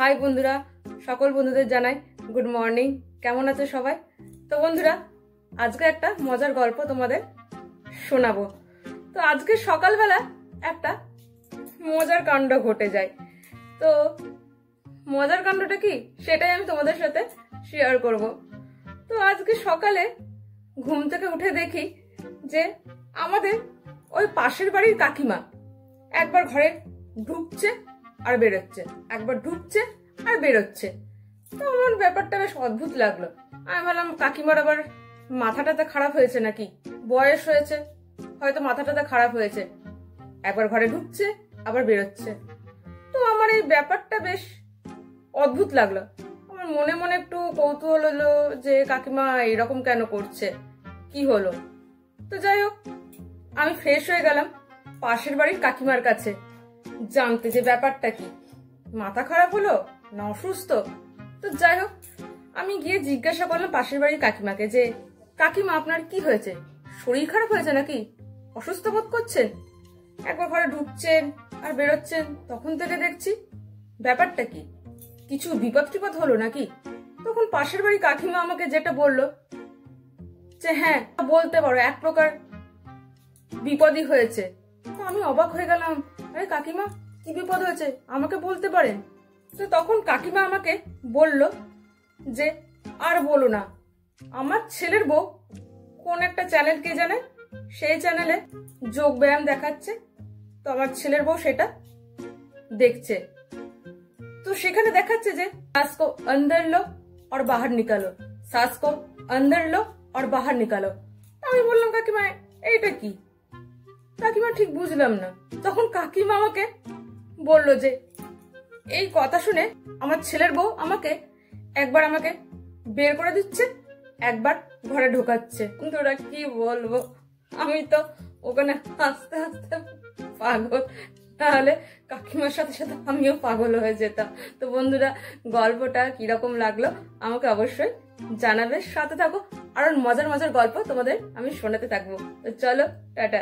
High বন্ধুরা, সকল বন্ধুদের জানাই গুড মর্নিং। কেমন আছে সবাই? তো বন্ধুরা, আজকে একটা মজার গল্প তোমাদের শোনাবো। তো আজকে সকালবেলা একটা মজার কাণ্ড ঘটে যায়। তো মজার কাণ্ডটা কি সেটাই আমি তোমাদের সাথে শেয়ার করব। তো আজকে সকালে ঘুম থেকে উঠে দেখি যে আমাদের ওই পাশের বাড়ির কাকিমা একবার ঘরে ঢুকছে আর বেরোচ্ছে, একবার ঢুকছে আর বেরোচ্ছে। তো আমার ব্যাপারটা বেশ অদ্ভুত লাগলো। আমি ভাবলাম কাকিমার আবার মাথাটাতে খারাপ হয়েছে নাকি, বয়স হয়েছে, হয়তো মাথাটাতে খারাপ হয়েছে, একবার ঘরে ঢুকছে আবার বেরোচ্ছে। তো আমার এই ব্যাপারটা বেশ অদ্ভুত লাগলো। আমার মনে মনে একটু কৌতূহল হলো যে কাকিমা এরকম কেন করছে, কি হলো। তো যাই হোক, আমি ফ্রেশ হয়ে গেলাম পাশের বাড়ির কাকিমার কাছে জানতে যে ব্যাপারটা কি, মাথা খারাপ হলো না অসুস্থ। তো যাই হোক, আমি গিয়ে জিজ্ঞাসা করলাম পাশের বাড়ির কাকিমাকে যে কাকিমা আপনার কি হয়েছে, শরীর খারাপ হয়েছে নাকি, অসুস্থ বোধ করছেন, একবার ঘরে ঢুকছেন আর বেরোচ্ছেন, তখন থেকে দেখছি ব্যাপারটা কি, কিছু বিপদ টিপদ হলো নাকি। তখন পাশের বাড়ি কাকিমা আমাকে যেটা বললো যে হ্যাঁ বলতে পারো, এক প্রকার বিপদই হয়েছে। তো আমি অবাক হয়ে গেলাম, আরে কাকিমা কি বিপদ হয়েছে আমাকে বলতে পারেন। তো তখন কাকিমা আমাকে বলল যে আর বলো না, আমার ছেলের বউ কোন একটা চ্যানেল কে জানে, সেই চ্যানেলে যোগ ব্যায়াম দেখাচ্ছে। তো আমার ছেলের বউ সেটা দেখছে। তো সেখানে দেখাচ্ছে যে सांस को अंदर लो और बाहर निकालो, सांस को अंदर लो और बाहर निकालो। আমি বললাম কাকিমা এইটা কি, কাকিমা ঠিক বুঝলাম না। তখন কাকিমা আমাকে বলল যে এই কথা শুনে আমার ছেলের বউ আমাকে একবার আমাকে বের করে দিচ্ছে, একবার ঘরে ঢোকাচ্ছে। তোরা কি বলবো, আমি তো ওখানে হাসতে হাসতে পাগল, তাহলে কাকিমার সাথে সাথে আমিও পাগল হয়ে যেতাম। তো বন্ধুরা, গল্পটা কিরকম লাগলো আমাকে অবশ্যই জানাবে, সাথে থাকো, আরো মজার মজার গল্প তোমাদের আমি শোনাতে থাকবো। তো চলো, টাটা।